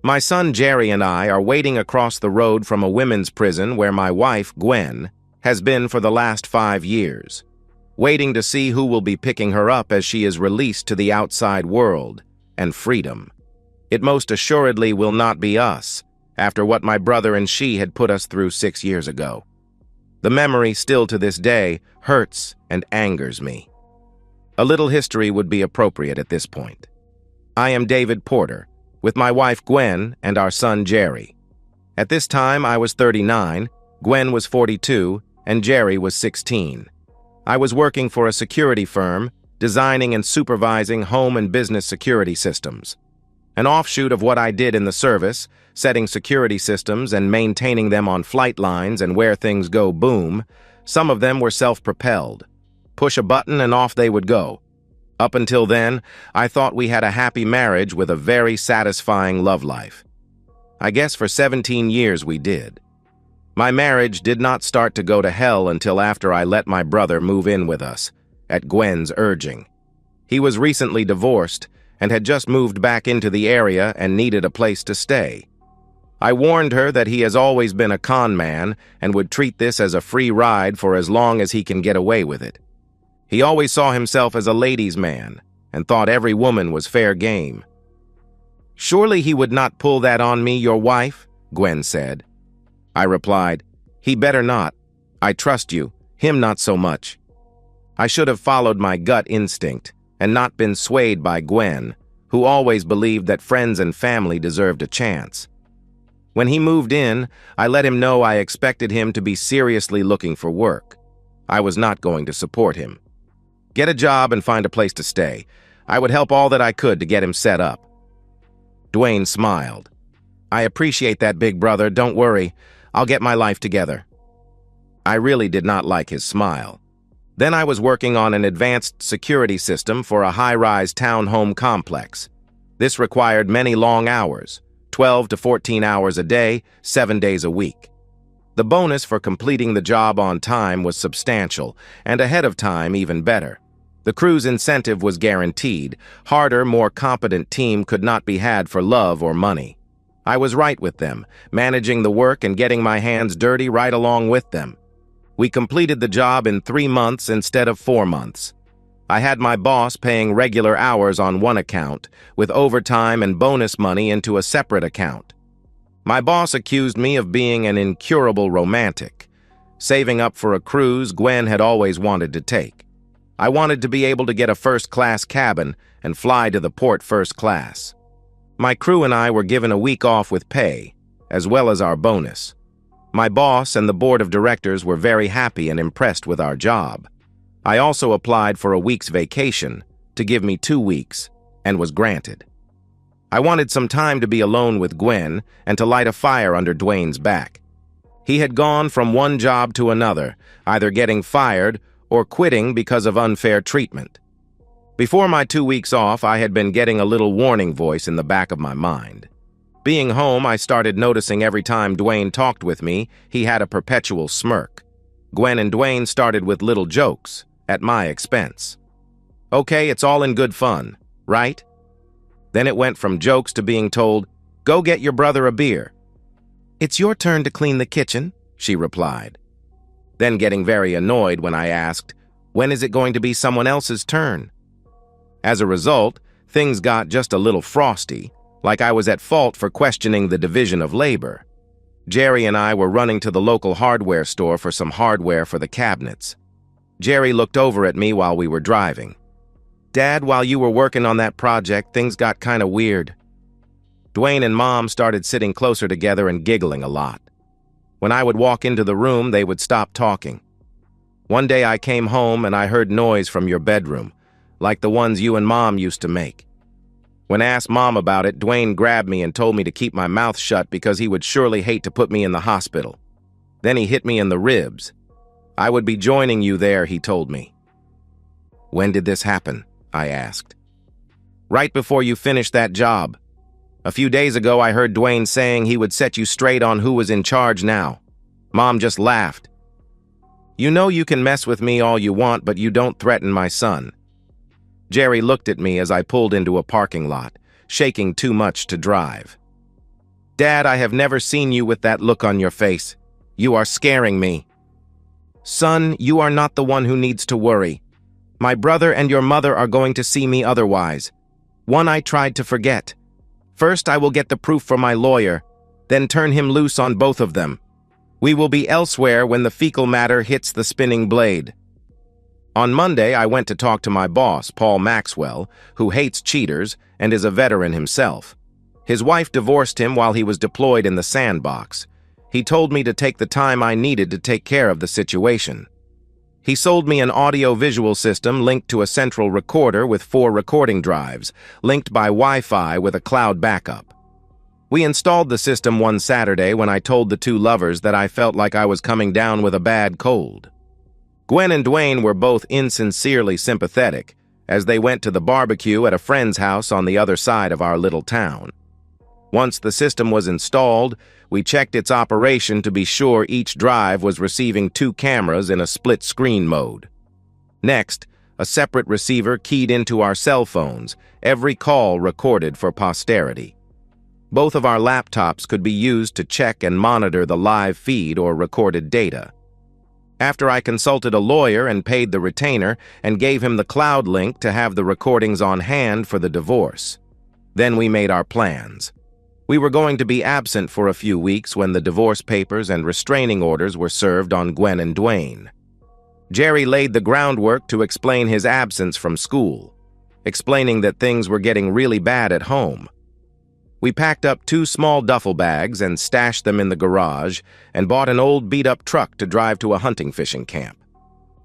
My son Jerry and I are waiting across the road from a women's prison where my wife, Gwen, has been for the last 5 years, waiting to see who will be picking her up as she is released to the outside world and freedom. It most assuredly will not be us, after what my brother and she had put us through 6 years ago. The memory still to this day hurts and angers me. A little history would be appropriate at this point. I am David Porter, with my wife Gwen and our son Jerry. At this time I was 39, Gwen was 42, and Jerry was 16. I was working for a security firm, designing and supervising home and business security systems. An offshoot of what I did in the service, setting security systems and maintaining them on flight lines and where things go boom, some of them were self-propelled. Push a button and off they would go. Up until then, I thought we had a happy marriage with a very satisfying love life. I guess for 17 years we did. My marriage did not start to go to hell until after I let my brother move in with us, at Gwen's urging. He was recently divorced and had just moved back into the area and needed a place to stay. I warned her that he has always been a con man and would treat this as a free ride for as long as he can get away with it. He always saw himself as a ladies' man and thought every woman was fair game. "Surely he would not pull that on me, your wife," Gwen said. I replied, "He better not. I trust you, him not so much." I should have followed my gut instinct and not been swayed by Gwen, who always believed that friends and family deserved a chance. When he moved in, I let him know I expected him to be seriously looking for work. I was not going to support him. Get a job and find a place to stay. I would help all that I could to get him set up. Dwayne smiled. "I appreciate that, big brother. Don't worry. I'll get my life together." I really did not like his smile. Then I was working on an advanced security system for a high-rise townhome complex. This required many long hours, 12 to 14 hours a day, 7 days a week. The bonus for completing the job on time was substantial, and ahead of time even better. The crew's incentive was guaranteed. Harder, more competent team could not be had for love or money. I was right with them, managing the work and getting my hands dirty right along with them. We completed the job in 3 months instead of 4 months. I had my boss paying regular hours on one account, with overtime and bonus money into a separate account. My boss accused me of being an incurable romantic, saving up for a cruise Gwen had always wanted to take. I wanted to be able to get a first-class cabin and fly to the port first class. My crew and I were given a week off with pay, as well as our bonus. My boss and the board of directors were very happy and impressed with our job. I also applied for a week's vacation to give me 2 weeks, and was granted. I wanted some time to be alone with Gwen and to light a fire under Dwayne's back. He had gone from one job to another, either getting fired or quitting because of unfair treatment. Before my 2 weeks off, I had been getting a little warning voice in the back of my mind. Being home, I started noticing every time Dwayne talked with me, he had a perpetual smirk. Gwen and Dwayne started with little jokes, at my expense. Okay, it's all in good fun, right? Then it went from jokes to being told, "Go get your brother a beer." "It's your turn to clean the kitchen," she replied. Then getting very annoyed when I asked, "When is it going to be someone else's turn?" As a result, things got just a little frosty, like I was at fault for questioning the division of labor. Jerry and I were running to the local hardware store for some hardware for the cabinets. Jerry looked over at me while we were driving. "Dad, while you were working on that project, things got kind of weird." Dwayne and Mom started sitting closer together and giggling a lot. When I would walk into the room, they would stop talking. One day I came home and I heard noise from your bedroom, like the ones you and Mom used to make. When I asked Mom about it, Dwayne grabbed me and told me to keep my mouth shut because he would surely hate to put me in the hospital. Then he hit me in the ribs. "I would be joining you there," he told me. "When did this happen?" I asked. "Right before you finished that job. A few days ago, I heard Dwayne saying he would set you straight on who was in charge now." Mom just laughed. "You know you can mess with me all you want, but you don't threaten my son." Jerry looked at me as I pulled into a parking lot, shaking too much to drive. Dad, I have never seen you with that look on your face. You are scaring me. Son, you are not the one who needs to worry. My brother and your mother are going to see me otherwise. One I tried to forget. First, I will get the proof from my lawyer, then turn him loose on both of them. We will be elsewhere when the fecal matter hits the spinning blade. On Monday, I went to talk to my boss, Paul Maxwell, who hates cheaters and is a veteran himself. His wife divorced him while he was deployed in the sandbox. He told me to take the time I needed to take care of the situation. He sold me an audio-visual system linked to a central recorder with 4 recording drives, linked by Wi-Fi with a cloud backup. We installed the system one Saturday when I told the two lovers that I felt like I was coming down with a bad cold. Gwen and Dwayne were both insincerely sympathetic as they went to the barbecue at a friend's house on the other side of our little town. Once the system was installed, we checked its operation to be sure each drive was receiving 2 cameras in a split-screen mode. Next, a separate receiver keyed into our cell phones, every call recorded for posterity. Both of our laptops could be used to check and monitor the live feed or recorded data. After I consulted a lawyer and paid the retainer and gave him the cloud link to have the recordings on hand for the divorce. Then we made our plans. We were going to be absent for a few weeks when the divorce papers and restraining orders were served on Gwen and Dwayne. Jerry laid the groundwork to explain his absence from school, explaining that things were getting really bad at home. We packed up 2 small duffel bags and stashed them in the garage and bought an old beat-up truck to drive to a hunting fishing camp.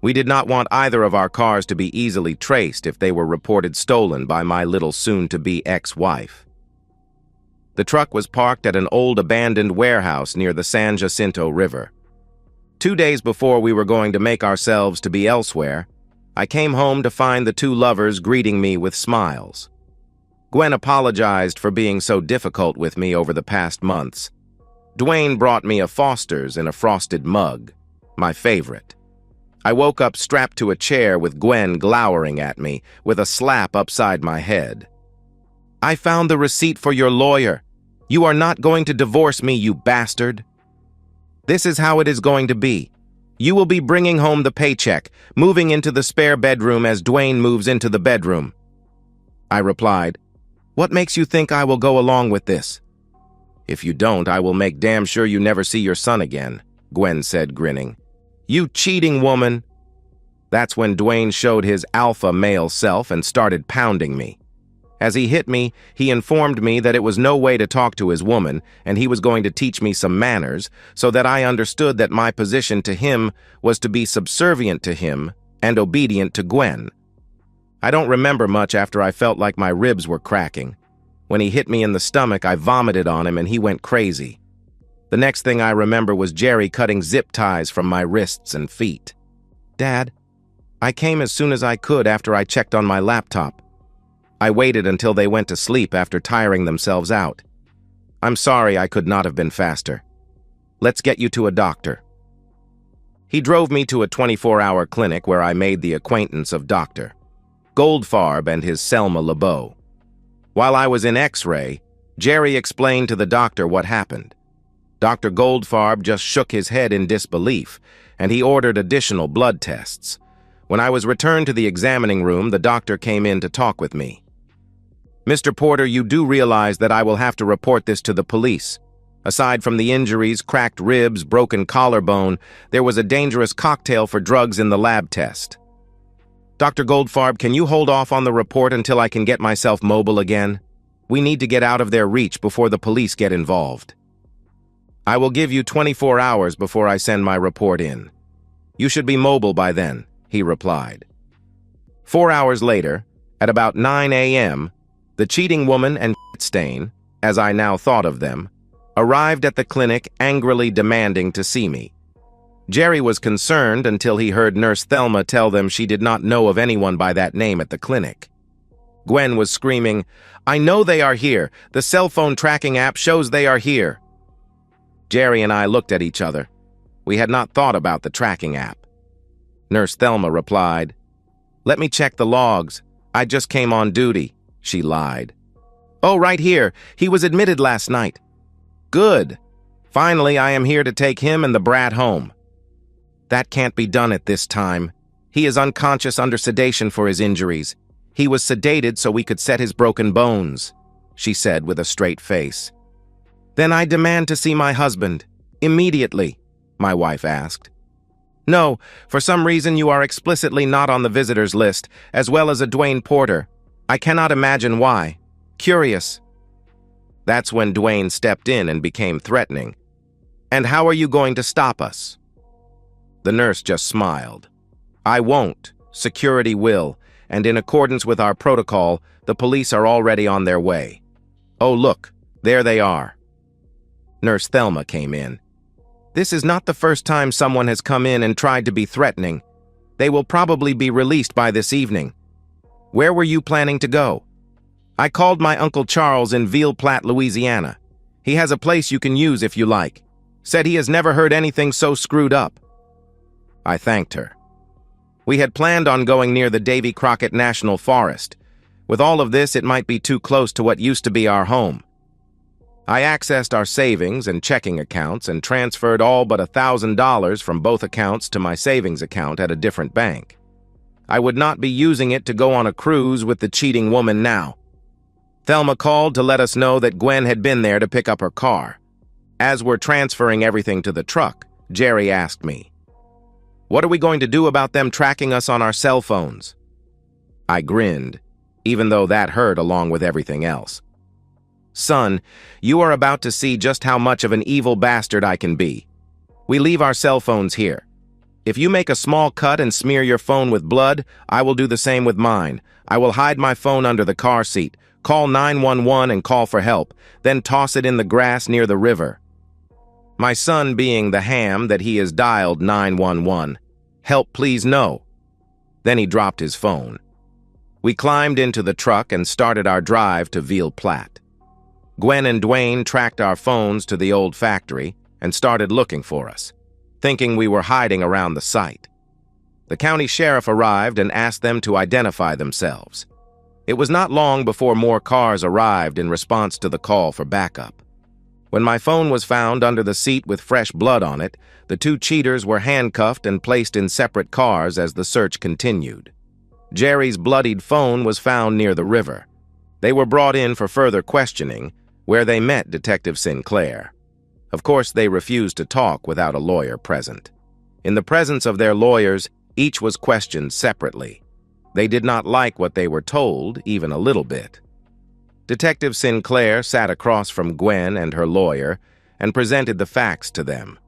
We did not want either of our cars to be easily traced if they were reported stolen by my little soon-to-be ex-wife. The truck was parked at an old abandoned warehouse near the San Jacinto River. 2 days before we were going to make ourselves to be elsewhere, I came home to find the 2 lovers greeting me with smiles. Gwen apologized for being so difficult with me over the past months. Dwayne brought me a Foster's in a frosted mug, my favorite. I woke up strapped to a chair with Gwen glowering at me with a slap upside my head. I found the receipt for your lawyer. You are not going to divorce me, you bastard. This is how it is going to be. You will be bringing home the paycheck, moving into the spare bedroom as Dwayne moves into the bedroom. I replied, What makes you think I will go along with this? If you don't, I will make damn sure you never see your son again, Gwen said, grinning. You cheating woman. That's when Dwayne showed his alpha male self and started pounding me. As he hit me, he informed me that it was no way to talk to his woman, and he was going to teach me some manners, so that I understood that my position to him was to be subservient to him and obedient to Gwen. I don't remember much after I felt like my ribs were cracking. When he hit me in the stomach, I vomited on him and he went crazy. The next thing I remember was Jerry cutting zip ties from my wrists and feet. Dad, I came as soon as I could after I checked on my laptop. I waited until they went to sleep after tiring themselves out. I'm sorry I could not have been faster. Let's get you to a doctor. He drove me to a 24-hour clinic where I made the acquaintance of Dr. Goldfarb and his Selma LeBeau. While I was in X-ray, Jerry explained to the doctor what happened. Dr. Goldfarb just shook his head in disbelief, and he ordered additional blood tests. When I was returned to the examining room, the doctor came in to talk with me. Mr. Porter, you do realize that I will have to report this to the police. Aside from the injuries, cracked ribs, broken collarbone, there was a dangerous cocktail for drugs in the lab test. Dr. Goldfarb, can you hold off on the report until I can get myself mobile again? We need to get out of their reach before the police get involved. I will give you 24 hours before I send my report in. You should be mobile by then, he replied. 4 hours later, at about 9 a.m., the cheating woman and stain, as I now thought of them, arrived at the clinic angrily demanding to see me. Jerry was concerned until he heard Nurse Thelma tell them she did not know of anyone by that name at the clinic. Gwen was screaming, I know they are here. The cell phone tracking app shows they are here. Jerry and I looked at each other. We had not thought about the tracking app. Nurse Thelma replied, Let me check the logs. I just came on duty. She lied. Oh, right here. He was admitted last night. Good. Finally, I am here to take him and the brat home. That can't be done at this time. He is unconscious under sedation for his injuries. He was sedated so we could set his broken bones, she said with a straight face. Then I demand to see my husband. Immediately, my wife asked. No, for some reason you are explicitly not on the visitors list, as well as a Dwayne Porter. I cannot imagine why. Curious. That's when Dwayne stepped in and became threatening. And how are you going to stop us? The nurse just smiled. I won't. Security will, and in accordance with our protocol, the police are already on their way. Oh, look, there they are. Nurse Thelma came in. This is not the first time someone has come in and tried to be threatening. They will probably be released by this evening. Where were you planning to go? I called my Uncle Charles in Ville Platte, Louisiana. He has a place you can use if you like. Said he has never heard anything so screwed up. I thanked her. We had planned on going near the Davy Crockett National Forest. With all of this, it might be too close to what used to be our home. I accessed our savings and checking accounts and transferred all but $1,000 from both accounts to my savings account at a different bank. I would not be using it to go on a cruise with the cheating woman now. Thelma called to let us know that Gwen had been there to pick up her car. As we're transferring everything to the truck, Jerry asked me, "What are we going to do about them tracking us on our cell phones?" I grinned, even though that hurt along with everything else. Son, you are about to see just how much of an evil bastard I can be. We leave our cell phones here. If you make a small cut and smear your phone with blood, I will do the same with mine. I will hide my phone under the car seat, call 911 and call for help, then toss it in the grass near the river. My son, being the ham that he is, dialed 911. Help, please, no. Then he dropped his phone. We climbed into the truck and started our drive to Ville Platte. Gwen and Dwayne tracked our phones to the old factory and started looking for us, thinking we were hiding around the site. The county sheriff arrived and asked them to identify themselves. It was not long before more cars arrived in response to the call for backup. When my phone was found under the seat with fresh blood on it, the two cheaters were handcuffed and placed in separate cars as the search continued. Jerry's bloodied phone was found near the river. They were brought in for further questioning, where they met Detective Sinclair. Of course, they refused to talk without a lawyer present. In the presence of their lawyers, each was questioned separately. They did not like what they were told, even a little bit. Detective Sinclair sat across from Gwen and her lawyer and presented the facts to them.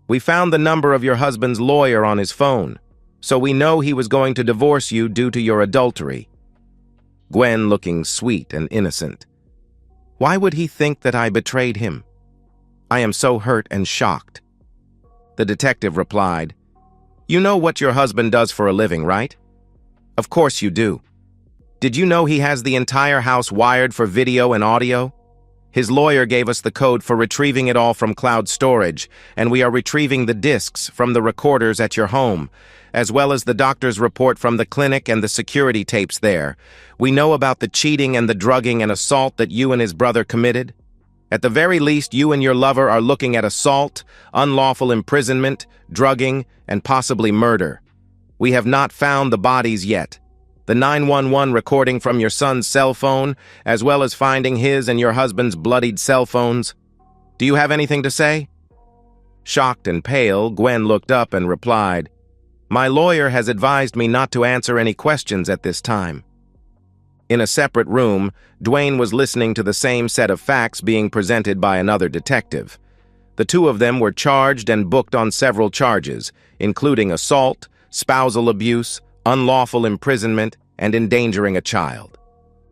We found the number of your husband's lawyer on his phone, so we know he was going to divorce you due to your adultery. Gwen looking sweet and innocent. Why would he think that I betrayed him? I am so hurt and shocked. The detective replied, You know what your husband does for a living, right? Of course you do. Did you know he has the entire house wired for video and audio? His lawyer gave us the code for retrieving it all from cloud storage, and we are retrieving the discs from the recorders at your home, as well as the doctor's report from the clinic and the security tapes there. We know about the cheating and the drugging and assault that you and his brother committed. At the very least, you and your lover are looking at assault, unlawful imprisonment, drugging, and possibly murder. We have not found the bodies yet. The 911 recording from your son's cell phone, as well as finding his and your husband's bloodied cell phones. Do you have anything to say? Shocked and pale, Gwen looked up and replied, My lawyer has advised me not to answer any questions at this time. In a separate room, Dwayne was listening to the same set of facts being presented by another detective. The two of them were charged and booked on several charges, including assault, spousal abuse, unlawful imprisonment, and endangering a child.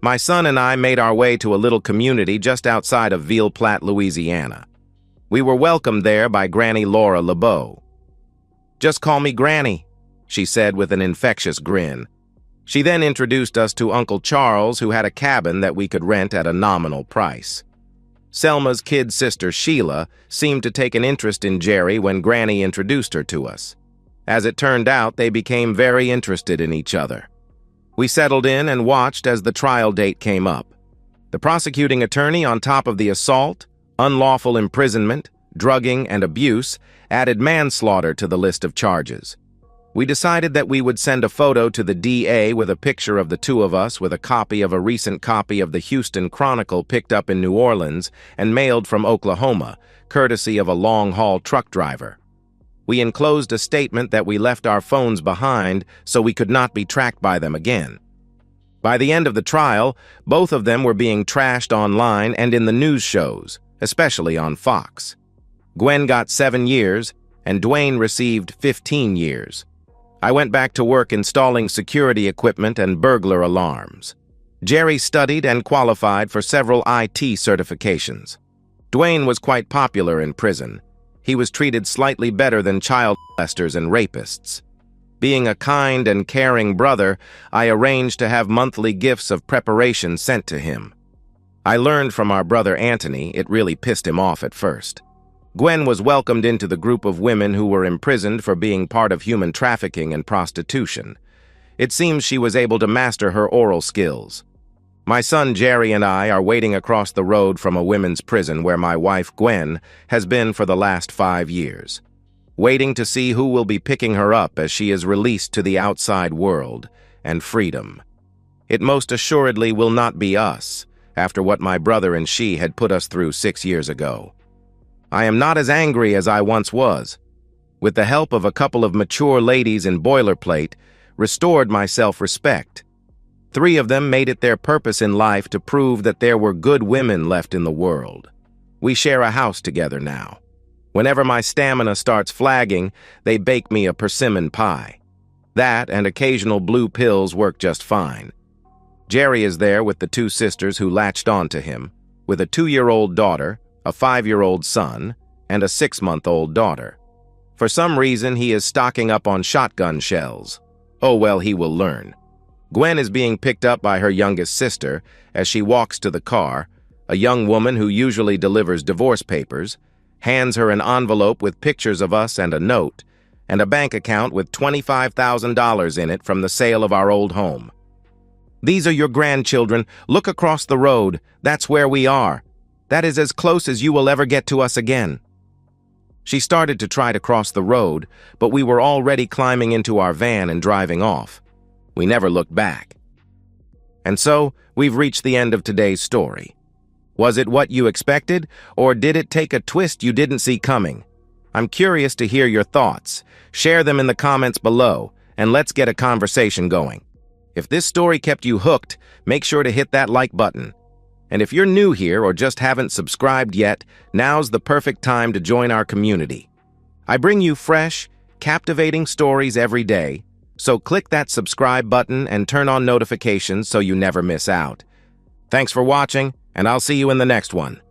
My son and I made our way to a little community just outside of Ville Platte, Louisiana. We were welcomed there by Granny Laura LeBeau. Just call me Granny, she said with an infectious grin. She then introduced us to Uncle Charles, who had a cabin that we could rent at a nominal price. Selma's kid sister Sheila seemed to take an interest in Jerry when Granny introduced her to us. As it turned out, they became very interested in each other. We settled in and watched as the trial date came up. The prosecuting attorney, on top of the assault, Unlawful imprisonment, drugging, and abuse added manslaughter to the list of charges. We decided that we would send a photo to the DA with a picture of the two of us with a copy of a recent copy of the Houston Chronicle picked up in New Orleans and mailed from Oklahoma, courtesy of a long-haul truck driver. We enclosed a statement that we left our phones behind so we could not be tracked by them again. By the end of the trial, both of them were being trashed online and in the news shows, especially on Fox. Gwen got 7 years, and Dwayne received 15 years. I went back to work installing security equipment and burglar alarms. Jerry studied and qualified for several IT certifications. Dwayne was quite popular in prison. He was treated slightly better than child molesters and rapists. Being a kind and caring brother, I arranged to have monthly gifts of preparation sent to him. I learned from our brother Anthony it really pissed him off at first. Gwen was welcomed into the group of women who were imprisoned for being part of human trafficking and prostitution. It seems she was able to master her oral skills. My son Jerry and I are waiting across the road from a women's prison where my wife Gwen has been for the last 5 years, waiting to see who will be picking her up as she is released to the outside world and freedom. It most assuredly will not be us, after what my brother and she had put us through 6 years ago. I am not as angry as I once was. With the help of a couple of mature ladies in boilerplate, restored my self-respect. 3 of them made it their purpose in life to prove that there were good women left in the world. We share a house together now. Whenever my stamina starts flagging, they bake me a persimmon pie. That and occasional blue pills work just fine. Jerry is there with the 2 sisters who latched on to him, with a 2-year-old daughter, a 5-year-old son, and a 6-month-old daughter. For some reason, he is stocking up on shotgun shells. Oh well, he will learn. Gwen is being picked up by her youngest sister as she walks to the car. A young woman who usually delivers divorce papers hands her an envelope with pictures of us and a note, and a bank account with $25,000 in it from the sale of our old home. "These are your grandchildren. Look across the road. That's where we are. That is as close as you will ever get to us again." She started to try to cross the road, but we were already climbing into our van and driving off. We never looked back. And so, we've reached the end of today's story. Was it what you expected, or did it take a twist you didn't see coming? I'm curious to hear your thoughts. Share them in the comments below, and let's get a conversation going. If this story kept you hooked, make sure to hit that like button. And if you're new here or just haven't subscribed yet, now's the perfect time to join our community. I bring you fresh, captivating stories every day, so click that subscribe button and turn on notifications so you never miss out. Thanks for watching, and I'll see you in the next one.